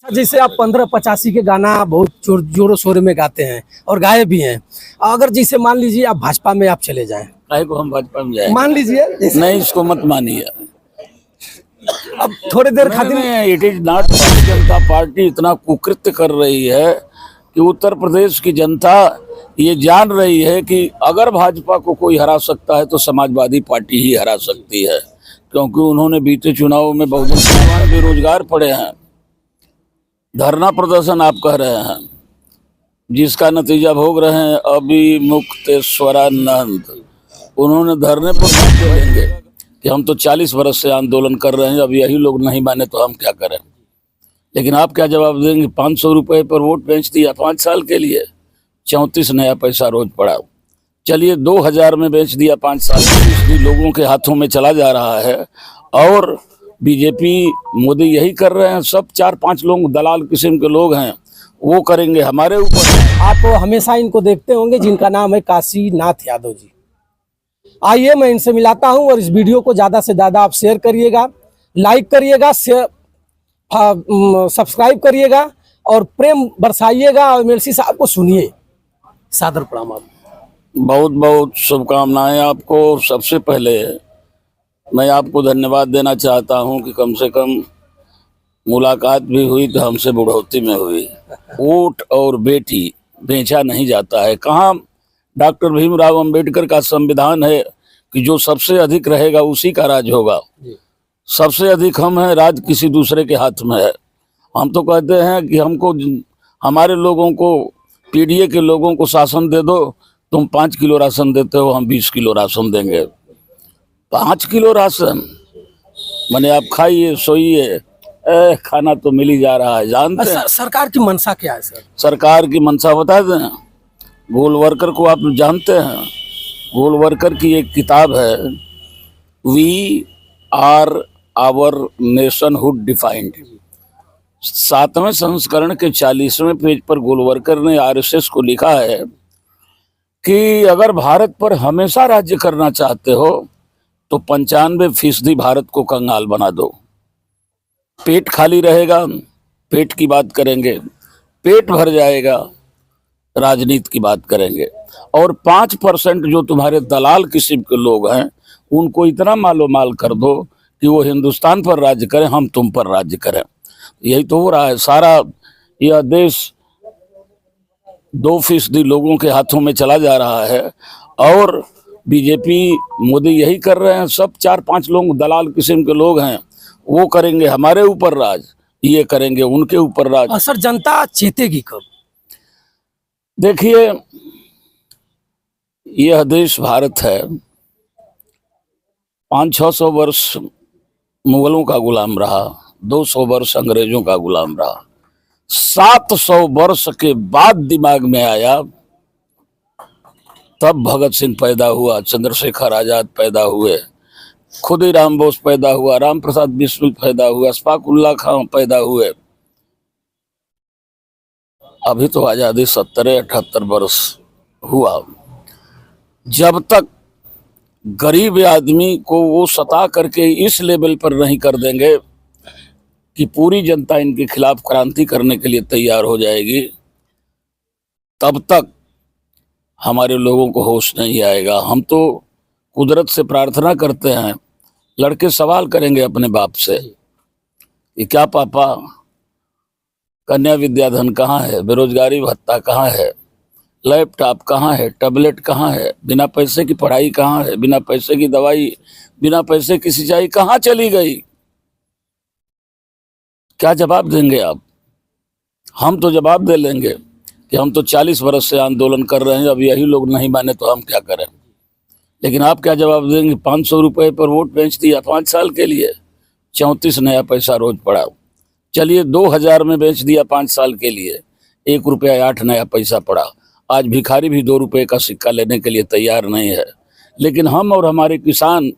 जैसे आप 1585 के गाना बहुत जोरों शोरों में गाते हैं और गाए भी हैं। अगर जैसे मान लीजिए आप भाजपा में आप चले जाएं, काहे को हम भाजपा में जाए? मान लीजिए नहीं, इसको मत मानिए। अब थोड़ी देर खातिर it is not. Bharatiya Janata party इतना कुकृत्य कर रही है कि उत्तर प्रदेश की जनता ये जान रही है कि अगर भाजपा को कोई हरा सकता है तो समाजवादी पार्टी ही हरा सकती है, क्योंकि उन्होंने बीते चुनाव में बहुजन समाज में बेरोजगार पड़े हैं। धरना प्रदर्शन आप कह रहे हैं, जिसका नतीजा भोग रहे हैं अभिमुक्तेश्वरानंद। उन्होंने धरने पर देंगे कि हम तो 40 वर्ष से आंदोलन कर रहे हैं, अब यही लोग नहीं माने तो हम क्या करें। लेकिन आप क्या जवाब देंगे? 500 रुपये पर वोट बेच दिया 5 साल के लिए, 34 नया पैसा रोज पड़ा। चलिए 2000 में बेच दिया 5 साल, इसलिए लोगों के हाथों में चला जा रहा है। और बीजेपी मोदी यही कर रहे हैं। सब 4-5 लोग दलाल किस्म के लोग हैं, वो करेंगे हमारे ऊपर। आप हमेशा इनको देखते होंगे जिनका नाम है काशीनाथ यादव जी। आइए मैं इनसे मिलाता हूं और इस वीडियो को ज़्यादा से ज़्यादा आप शेयर करिएगा, लाइक करिएगा, सब्सक्राइब करिएगा और प्रेम बरसाइएगा और एमएलसी साहब को सुनिए। सादर प्रणाम। आप बहुत बहुत शुभकामनाएं आपको। सबसे पहले मैं आपको धन्यवाद देना चाहता हूं कि कम से कम मुलाकात भी हुई तो हमसे बुढ़ौती में हुई। वोट और बेटी बेचा नहीं जाता है। कहाँ डॉक्टर भीमराव अंबेडकर का संविधान है कि जो सबसे अधिक रहेगा उसी का राज होगा। सबसे अधिक हम हैं, राज किसी दूसरे के हाथ में है। हम तो कहते हैं कि हमको, हमारे लोगों को, पीडीए के लोगों को शासन दे दो। तुम 5 किलो राशन देते हो, हम 20 किलो राशन देंगे। 5 किलो राशन माने आप खाइए सोइए, खाना तो मिल ही जा रहा है। जानते हैं सरकार की मंशा क्या है सर? सरकार की मंशा बता दें। गोलवरकर को आप जानते हैं? गोलवरकर की एक किताब है, we are our nationhood defined. 7वें संस्करण के 40वें पेज पर गोलवरकर ने आरएसएस को लिखा है कि अगर भारत पर हमेशा राज्य करना चाहते हो तो 95% भारत को कंगाल बना दो। पेट खाली रहेगा, पेट की बात करेंगे। पेट भर जाएगा, राजनीति की बात करेंगे। और 5% जो तुम्हारे दलाल किस्म के लोग हैं, उनको इतना मालो माल कर दो कि वो हिंदुस्तान पर राज्य करें, हम तुम पर राज्य करें। यही तो हो रहा है। सारा यह देश 2% लोगों के हाथों में चला जा रहा है और बीजेपी मोदी यही कर रहे हैं। सब 4-5 लोग दलाल किस्म के लोग हैं, वो करेंगे हमारे ऊपर राज, ये करेंगे उनके ऊपर राज। सर जनता चेतेगी कब? देखिए, यह देश भारत है, 500-600 वर्ष मुगलों का गुलाम रहा, 200 वर्ष अंग्रेजों का गुलाम रहा। 700 वर्ष के बाद दिमाग में आया, तब भगत सिंह पैदा हुआ, चंद्रशेखर आजाद पैदा हुए, खुदीराम बोस पैदा हुआ, राम प्रसाद बिस्मिल पैदा हुआ, अशफाक उल्लाह खां पैदा हुए। अभी तो आजादी 70-78 वर्ष हुआ। जब तक गरीब आदमी को वो सता करके इस लेवल पर नहीं कर देंगे कि पूरी जनता इनके खिलाफ क्रांति करने के लिए तैयार हो जाएगी, तब तक हमारे लोगों को होश नहीं आएगा। हम तो कुदरत से प्रार्थना करते हैं, लड़के सवाल करेंगे अपने बाप से कि क्या पापा, कन्या विद्याधन कहाँ है, बेरोजगारी भत्ता कहाँ है, लैपटॉप कहाँ है, टैबलेट कहाँ है, बिना पैसे की पढ़ाई कहाँ है, बिना पैसे की दवाई, बिना पैसे की सिंचाई कहाँ चली गई? क्या जवाब देंगे आप? हम तो जवाब दे लेंगे कि हम तो 40 वर्ष से आंदोलन कर रहे हैं, अब यही लोग नहीं माने तो हम क्या करें। लेकिन आप क्या जवाब देंगे? 500 रुपये पर वोट बेच दिया 5 साल के लिए, 34 नया पैसा रोज पड़ा। चलिए 2000 में बेच दिया 5 साल के लिए, 1 रुपया 8 नया पैसा पड़ा। आज भिखारी भी 2 रुपये का सिक्का लेने के लिए तैयार नहीं है। लेकिन हम और हमारे किसान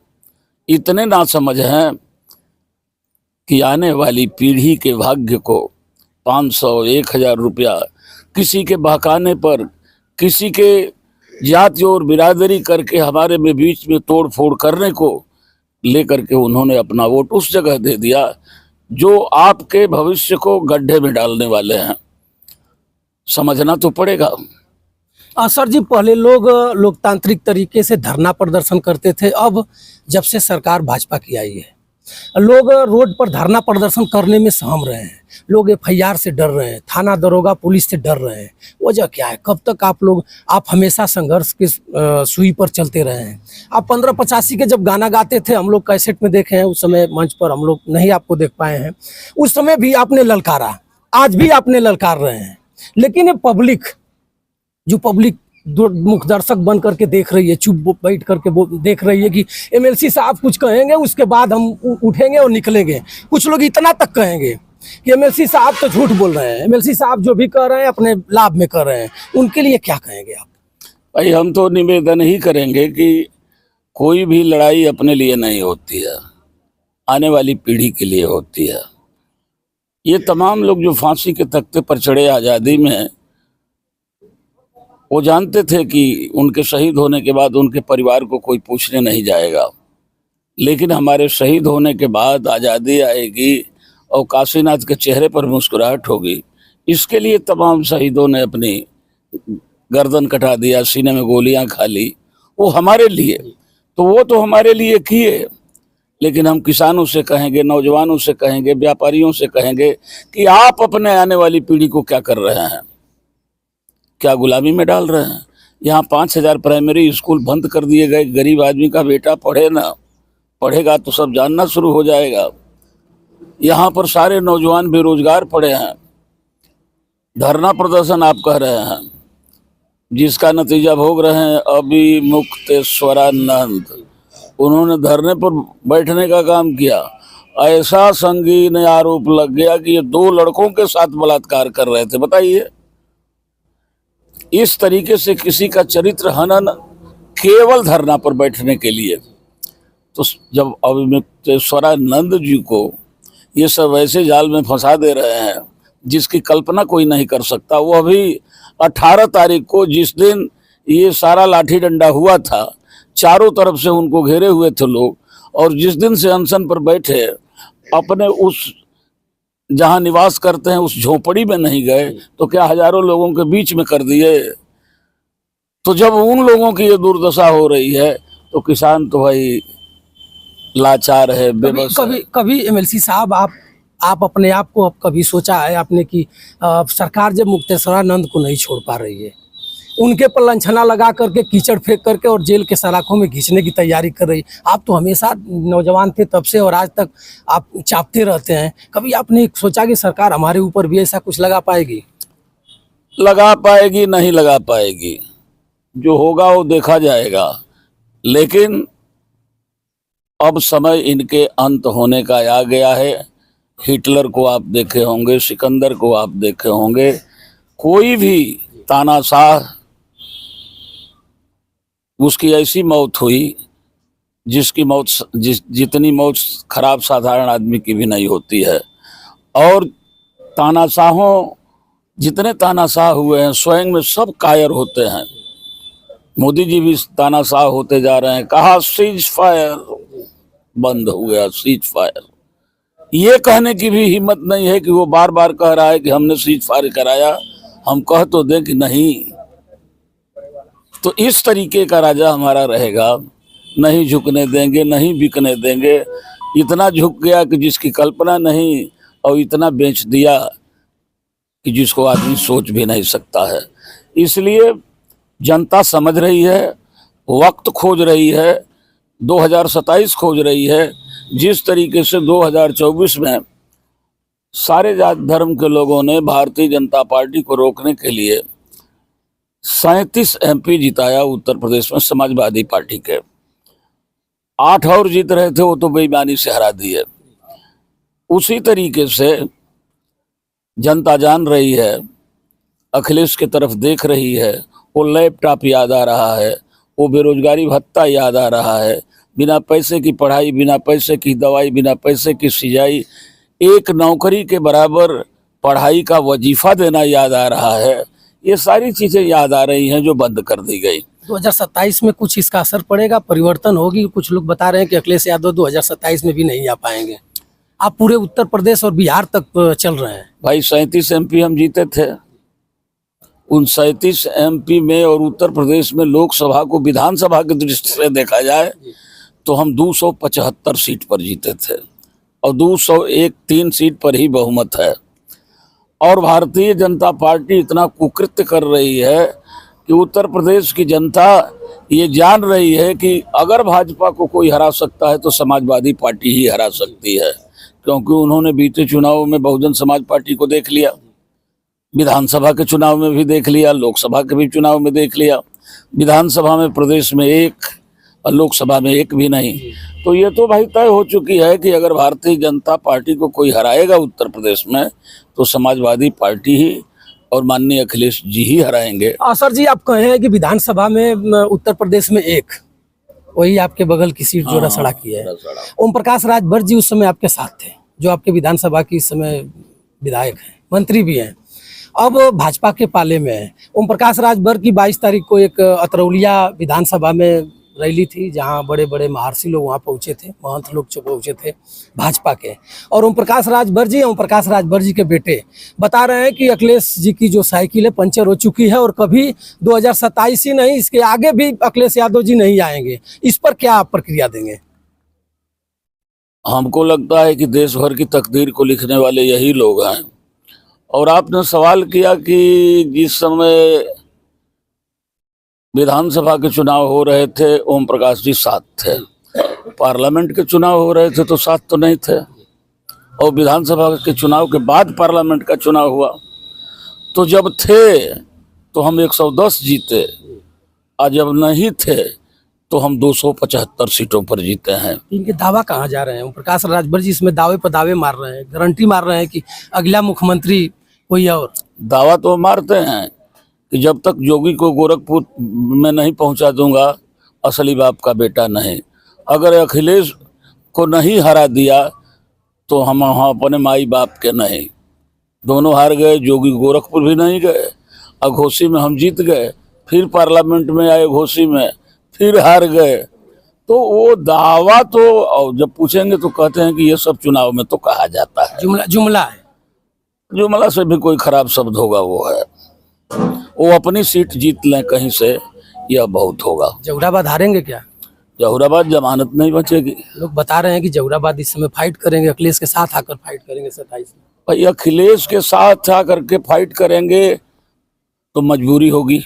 इतने नासमझ हैं कि आने वाली पीढ़ी के भाग्य को 500-1000 रुपया किसी के बहकाने पर, किसी के जाति और बिरादरी करके हमारे में बीच में तोड़ फोड़ करने को लेकर के उन्होंने अपना वोट उस जगह दे दिया जो आपके भविष्य को गड्ढे में डालने वाले हैं। समझना तो पड़ेगा। सर जी, पहले लोग लोकतांत्रिक तरीके से धरना प्रदर्शन करते थे। अब जब से सरकार भाजपा की आई है, लोग रोड पर धरना प्रदर्शन करने में सहम रहे हैं। लोग एफआईआर से डर रहे हैं, थाना दरोगा पुलिस से डर रहे हैं। वजह क्या है? कब तक आप हमेशा संघर्ष के सुई पर चलते रहे हैं। आप 1585 के जब गाना गाते थे, हम लोग कैसेट में देखे हैं, उस समय मंच पर हम लोग नहीं आपको देख पाए हैं। उस समय भी आपने ललकारा, आज भी आपने ललकार रहे हैं। लेकिन ये पब्लिक, जो पब्लिक मुख दर्शक बन करके देख रही है, चुप बैठ करके देख रही है कि एमएलसी साहब कुछ कहेंगे, उसके बाद हम उठेंगे और निकलेंगे। कुछ लोग इतना तक कहेंगे कि एमएलसी साहब तो झूठ बोल रहे हैं, एमएलसी साहब जो भी कर रहे हैं अपने लाभ में कर रहे हैं। उनके लिए क्या कहेंगे आप? भाई, हम तो निवेदन ही करेंगे कि कोई भी लड़ाई अपने लिए नहीं होती है, आने वाली पीढ़ी के लिए होती है। ये तमाम लोग जो फांसी के तख्ते पर चढ़े आज़ादी में, वो जानते थे कि उनके शहीद होने के बाद उनके परिवार को कोई पूछने नहीं जाएगा। लेकिन हमारे शहीद होने के बाद आज़ादी आएगी और काशीनाथ के चेहरे पर मुस्कुराहट होगी। इसके लिए तमाम शहीदों ने अपनी गर्दन कटा दिया, सीने में गोलियां खा ली, वो हमारे लिए। तो वो तो हमारे लिए किए, लेकिन हम किसानों से कहेंगे, नौजवानों से कहेंगे, व्यापारियों से कहेंगे कि आप अपने आने वाली पीढ़ी को क्या कर रहे हैं? क्या गुलामी में डाल रहे हैं? यहाँ 5000 प्राइमरी स्कूल बंद कर दिए गए। गरीब आदमी का बेटा पढ़े ना, पढ़ेगा तो सब जानना शुरू हो जाएगा। यहाँ पर सारे नौजवान बेरोजगार पड़े हैं। धरना प्रदर्शन आप कह रहे हैं, जिसका नतीजा भोग रहे हैं अभिमुक्तेश्वरानंद। उन्होंने धरने पर बैठने का काम किया। ऐसा संगीन आरोप लग गया कि ये 2 लड़कों के साथ बलात्कार कर रहे थे। बताइए, इस तरीके से किसी का चरित्र हनन केवल धरना पर बैठने के लिए। तो जब अभिमुक्तेश्वरानंद जी को ये सब ऐसे जाल में फंसा दे रहे हैं जिसकी कल्पना कोई नहीं कर सकता। वो अभी 18 तारीख को, जिस दिन ये सारा लाठी डंडा हुआ था, चारों तरफ से उनको घेरे हुए थे लोग, और जिस दिन से अनशन पर बैठे, अपने उस जहां निवास करते हैं उस झोपड़ी में नहीं गए तो क्या हजारों लोगों के बीच में कर दिए। तो जब उन लोगों की ये दुर्दशा हो रही है तो किसान तो भाई लाचार है, बेबस है। कभी एमएलसी साहब, आप अपने आप को अब कभी सोचा है आपने कि सरकार जब मुक्तेश्वरानंद को नहीं छोड़ पा रही है, उनके पर लांछना लगा करके, कीचड़ फेंक करके और जेल के सलाखों में घींचने की तैयारी कर रही? आप तो हमेशा नौजवान थे तब से और आज तक आप चापते रहते हैं। कभी आपने सोचा कि सरकार हमारे ऊपर भी ऐसा कुछ लगा पाएगी? लगा पाएगी, नहीं लगा पाएगी, जो होगा वो देखा जाएगा। लेकिन अब समय इनके अंत होने का आ गया है। हिटलर को आप देखे होंगे, सिकंदर को आप देखे होंगे, कोई भी तानाशाह, उसकी ऐसी मौत हुई जिसकी मौत जितनी मौत खराब साधारण आदमी की भी नहीं होती है। और तानाशाहों, जितने तानाशाह हुए हैं, स्वयं में सब कायर होते हैं। मोदी जी भी तानाशाह होते जा रहे हैं। कहा सीज फायर, बंद हो गया सीज फायर। ये कहने की भी हिम्मत नहीं है कि वो बार बार कह रहा है कि हमने सीज फायर कराया, हम कह तो दें कि नहीं। तो इस तरीके का राजा हमारा रहेगा, नहीं झुकने देंगे, नहीं बिकने देंगे। इतना झुक गया कि जिसकी कल्पना नहीं, और इतना बेच दिया कि जिसको आदमी सोच भी नहीं सकता है। इसलिए जनता समझ रही है, वक्त खोज रही है, 2027 खोज रही है। जिस तरीके से 2024 में सारे जात धर्म के लोगों ने भारतीय जनता पार्टी को रोकने के लिए 37 MP जिताया उत्तर प्रदेश में समाजवादी पार्टी के, 8 और जीत रहे थे, वो तो बेईमानी से हरा दिए। उसी तरीके से जनता जान रही है, अखिलेश की तरफ देख रही है। वो लैपटॉप याद आ रहा है, वो बेरोजगारी भत्ता याद आ रहा है, बिना पैसे की पढ़ाई, बिना पैसे की दवाई, बिना पैसे की सिंचाई, एक नौकरी के बराबर पढ़ाई का वजीफा देना याद आ रहा है। ये सारी चीज़ें याद आ रही हैं जो बंद कर दी गई। 2027 में कुछ इसका असर पड़ेगा, परिवर्तन होगी? कुछ लोग बता रहे हैं कि अखिलेश यादव 2027 में भी नहीं आ पाएंगे। आप पूरे उत्तर प्रदेश और बिहार तक चल रहे हैं। भाई 37 MP हम जीते थे। उन 37 MP में और उत्तर प्रदेश में लोकसभा को विधानसभा की दृष्टि से देखा जाए तो हम 275 सीट पर जीते थे और 201 3 सीट पर ही बहुमत है। और भारतीय जनता पार्टी इतना कुकृत्य कर रही है कि उत्तर प्रदेश की जनता ये जान रही है कि अगर भाजपा को कोई हरा सकता है तो समाजवादी पार्टी ही हरा सकती है, क्योंकि उन्होंने बीते चुनाव में बहुजन समाज पार्टी को देख लिया, विधानसभा के चुनाव में भी देख लिया, लोकसभा के भी चुनाव में देख लिया। विधानसभा में प्रदेश में 1 और लोकसभा में 1 भी नहीं। तो ये तो भाई तय हो चुकी है कि अगर भारतीय जनता पार्टी को कोई हराएगा उत्तर प्रदेश में तो समाजवादी पार्टी ही और माननीय अखिलेश जी ही हराएंगे। सर जी, आप कहे हैं कि विधानसभा में उत्तर प्रदेश में 1, वही आपके बगल की सीट जो रसड़ा की है। ओम प्रकाश राजभर जी उस समय आपके साथ थे, जो आपके विधानसभा की इस समय विधायक हैं, मंत्री भी हैं, अब भाजपा के पाले में है। ओम प्रकाश राजभर की 22 तारीख को एक अतरौलिया विधानसभा में रैली थी, जहां बड़े बड़े महर्षि लोग वहां पहुंचे थे, महंत लोग पहुंचे थे भाजपा के। और ओम प्रकाश राजभर जी के बेटे बता रहे हैं कि अखिलेश जी की जो साइकिल है पंचर हो चुकी है और कभी 2027 ही नहीं, इसके आगे भी अखिलेश यादव जी नहीं आएंगे। इस पर क्या आप प्रतिक्रिया देंगे? हमको लगता है कि देश भर की तकदीर को लिखने वाले यही लोग हैं। और आपने सवाल किया कि जिस समय विधानसभा के चुनाव हो रहे थे ओम प्रकाश जी साथ थे, पार्लियामेंट के चुनाव हो रहे थे तो साथ तो नहीं थे, और विधानसभा के चुनाव के बाद पार्लियामेंट का चुनाव हुआ तो जब थे तो हम 110 जीते, और जब नहीं थे तो हम 275 सीटों पर जीते हैं। इनके दावा कहाँ जा रहे हैं? ओम प्रकाश राजभर जी इसमें दावे पर दावे मार रहे हैं, गारंटी मार रहे हैं कि अगला मुख्यमंत्री कोई और। दावा तो मारते हैं कि जब तक योगी को गोरखपुर में नहीं पहुंचा दूंगा असली बाप का बेटा नहीं। अगर अखिलेश को नहीं हरा दिया तो हम अपने माई बाप के नहीं। दोनों हार गए, योगी गोरखपुर भी नहीं गए, और घोसी में हम जीत गए, फिर पार्लियामेंट में आए घोसी में, फिर हार गए। तो वो दावा तो जब पूछेंगे तो कहते हैं कि ये सब चुनाव में तो कहा जाता है, जुमला है। जुमला से भी कोई खराब शब्द होगा वो है। वो अपनी सीट जीत लें कहीं से, यह बहुत होगा। जहुराबाद हारेंगे क्या? जहुराबाद जमानत नहीं बचेगी। लोग बता रहे हैं कि जहुराबाद इस समय फाइट करेंगे, अखिलेश के साथ आकर फाइट करेंगे 27 में। भाई अखिलेश के साथ आकर के फाइट करेंगे तो मजबूरी होगी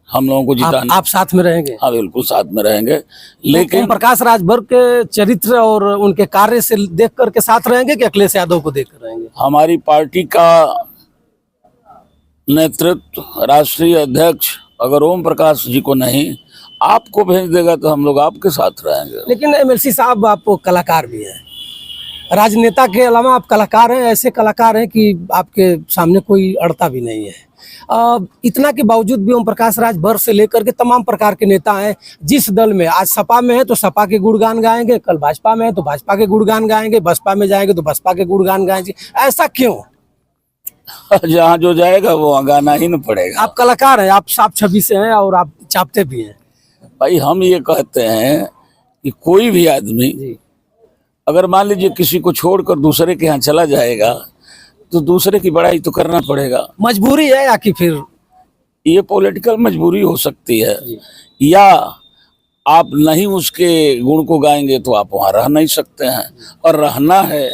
हम लोगों को जिताना। आप साथ में रहेंगे? हाँ बिल्कुल साथ में रहेंगे, लेकिन ओम प्रकाश राजभर के चरित्र और उनके कार्य से देख करके साथ रहेंगे कि अखिलेश यादव को देख कर रहेंगे? हमारी पार्टी का नेतृत्व, राष्ट्रीय अध्यक्ष अगर ओम प्रकाश जी को नहीं आपको भेज देगा तो हम लोग आपके साथ रहेंगे। लेकिन MLC साहब आप कलाकार भी हैं, राजनेता के अलावा आप कलाकार हैं, ऐसे कलाकार हैं कि आपके सामने कोई अड़ता भी नहीं है। इतना के बावजूद भी ओम प्रकाश राजभर से लेकर के तमाम प्रकार के नेता हैं, जिस दल में आज सपा में है तो सपा के गुणगान गाएंगे, कल भाजपा में है तो भाजपा के गुणगान गाएंगे, बसपा में जाएंगे तो बसपा के गुणगान गाएंगे। ऐसा क्यों? जहाँ जो जाएगा वो गाना ही न पड़ेगा। आप कलाकार हैं, आप साफ छवि से हैं और आप चापते भी हैं। भाई हम ये कहते हैं कि कोई भी आदमी अगर मान लीजिए किसी को छोड़कर दूसरे के यहाँ चला जाएगा तो दूसरे की बड़ाई तो करना पड़ेगा। मजबूरी है या कि फिर ये पॉलिटिकल मजबूरी हो सकती है, या आप नहीं उसके गुण को गाएंगे तो आप वहाँ रह नहीं सकते हैं, और रहना है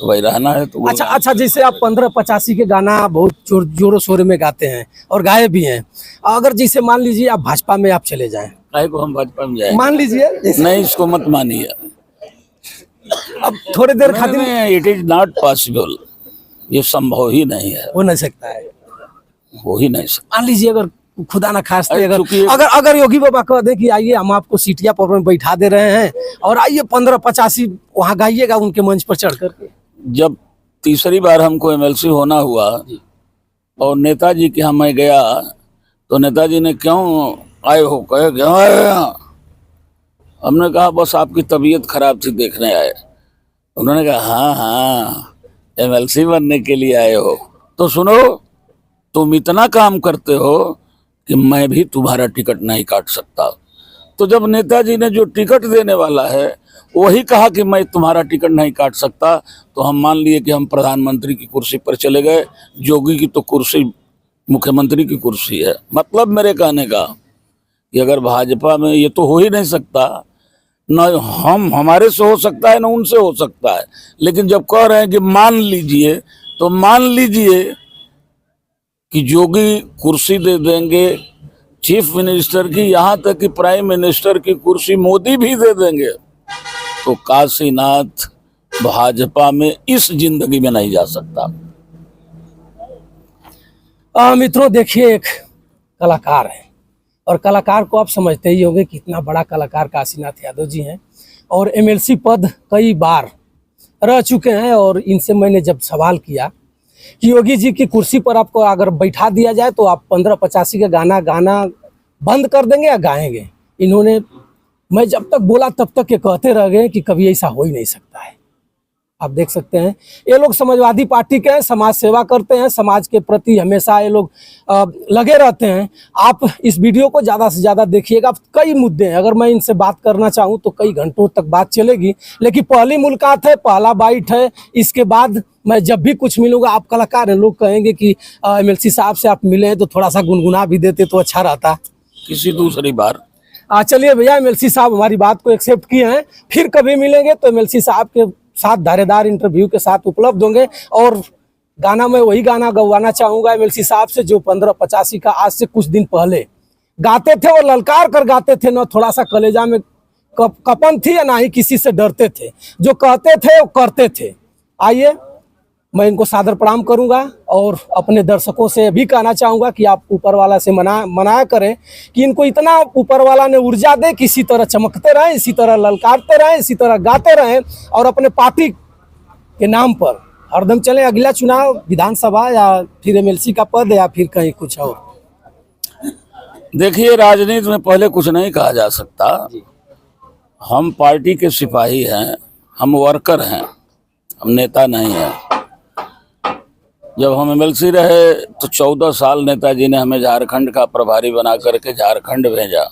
तो भाई रहना है तो। अच्छा, जैसे आप 1585 के गाना बहुत जोरों शोरों में गाते हैं और गाए भी हैं, अगर जैसे मान लीजिए आप भाजपा में आप चले जाएं, काहे को हम भाजपा में जाएं? मान लीजिए नहीं, इसको मत मानिए। अब थोड़ी देर खातिर इट इज नॉट पॉसिबल, ये संभव ही नहीं है, हो नहीं सकता है, हो ही नहीं सकता। मान लीजिए अगर खुदा ना खास्ते अगर योगी बाबा कह दे कि आइए हम आपको सीटिया पर बैठा दे रहे हैं और आइए 1585 वहाँ गाइएगा उनके मंच पर चढ़ करके। जब तीसरी बार हमको MLC होना हुआ और नेताजी के यहाँ मैं गया तो नेताजी ने क्यों आए हो, कहे क्यों आए यहाँ? हमने कहा बस आपकी तबीयत खराब थी देखने आए। उन्होंने कहा हाँ MLC बनने के लिए आए हो तो सुनो, तुम इतना काम करते हो कि मैं भी तुम्हारा टिकट नहीं काट सकता। तो जब नेताजी ने जो टिकट देने वाला है वही कहा कि मैं तुम्हारा टिकट नहीं काट सकता, तो हम मान लिए कि हम प्रधानमंत्री की कुर्सी पर चले गए। जोगी की तो कुर्सी मुख्यमंत्री की कुर्सी है। मतलब मेरे कहने का कि अगर भाजपा में ये तो हो ही नहीं सकता, न हमारे से हो सकता है न उनसे हो सकता है। लेकिन जब कह रहे हैं कि मान लीजिए, तो मान लीजिए कि जोगी कुर्सी दे देंगे चीफ मिनिस्टर की, यहाँ तक कि प्राइम मिनिस्टर की कुर्सी मोदी भी दे देंगे, तो काशीनाथ भाजपा में इस जिंदगी में नहीं जा सकता। मित्रों देखिए, एक कलाकार है और कलाकार को आप समझते ही होंगे कितना बड़ा कलाकार काशीनाथ यादव जी हैं और एमएलसी पद कई बार रह चुके हैं। और इनसे मैंने जब सवाल किया कि योगी जी की कुर्सी पर आपको अगर बैठा दिया जाए तो आप 1585 का गाना गाना बंद कर देंगे या गाएंगे, इन्होंने, मैं जब तक बोला तब तक ये कहते रह गए कि कभी ऐसा हो ही नहीं सकता है। आप देख सकते हैं ये लोग समाजवादी पार्टी के हैं, समाज सेवा करते हैं, समाज के प्रति हमेशा ये लोग लगे रहते हैं। आप इस वीडियो को ज़्यादा से ज़्यादा देखिएगा, कई मुद्दे हैं, अगर मैं इनसे बात करना चाहूँ तो कई घंटों तक बात चलेगी। लेकिन पहली मुलाकात है, पहला बाइट है, इसके बाद मैं जब भी कुछ मिलूंगा, आप कलाकार हैं, लोग कहेंगे कि एमएलसी साहब से आप मिले तो थोड़ा सा गुनगुना भी देते तो अच्छा रहता किसी दूसरी बार। चलिए भैया, एमएलसी साहब हमारी बात को एक्सेप्ट किए हैं, फिर कभी मिलेंगे तो एमएलसी साहब के साथ दायरेदार इंटरव्यू के साथ उपलब्ध होंगे। और गाना मैं वही गाना गवाना चाहूँगा एमएलसी साहब से जो 1585 का आज से कुछ दिन पहले गाते थे और ललकार कर गाते थे। न थोड़ा सा कलेजा में कपन थी या ना ही किसी से डरते थे, जो कहते थे वो करते थे। आइए, मैं इनको सादर प्रणाम करूंगा और अपने दर्शकों से भी कहना चाहूँगा कि आप ऊपर वाला से मनाया करें कि इनको इतना ऊपर वाला ने ऊर्जा दे कि इसी तरह चमकते रहें, इसी तरह ललकारते रहें, इसी तरह गाते रहें और अपने पार्टी के नाम पर हरदम चलें। अगला चुनाव विधानसभा या फिर एमएलसी का पद या फिर कहीं कुछ और। देखिए, राजनीति में पहले कुछ नहीं कहा जा सकता। हम पार्टी के सिपाही हैं, हम वर्कर हैं, हम नेता नहीं हैं। जब हम एमएलसी रहे तो 14 साल नेताजी ने हमें झारखंड का प्रभारी बना करके झारखंड भेजा।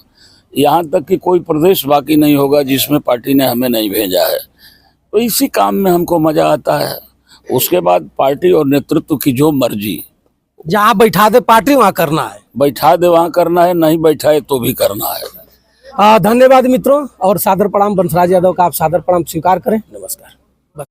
यहाँ तक कि कोई प्रदेश बाकी नहीं होगा जिसमें पार्टी ने हमें नहीं भेजा है। तो इसी काम में हमको मजा आता है। उसके बाद पार्टी और नेतृत्व की जो मर्जी, जहाँ बैठा दे पार्टी वहाँ करना है, बैठा दे वहाँ करना है, नहीं बैठाए तो भी करना है। धन्यवाद मित्रों, और सादर प्रणाम। बंसराज यादव का आप सादर प्रणाम स्वीकार करें। नमस्कार।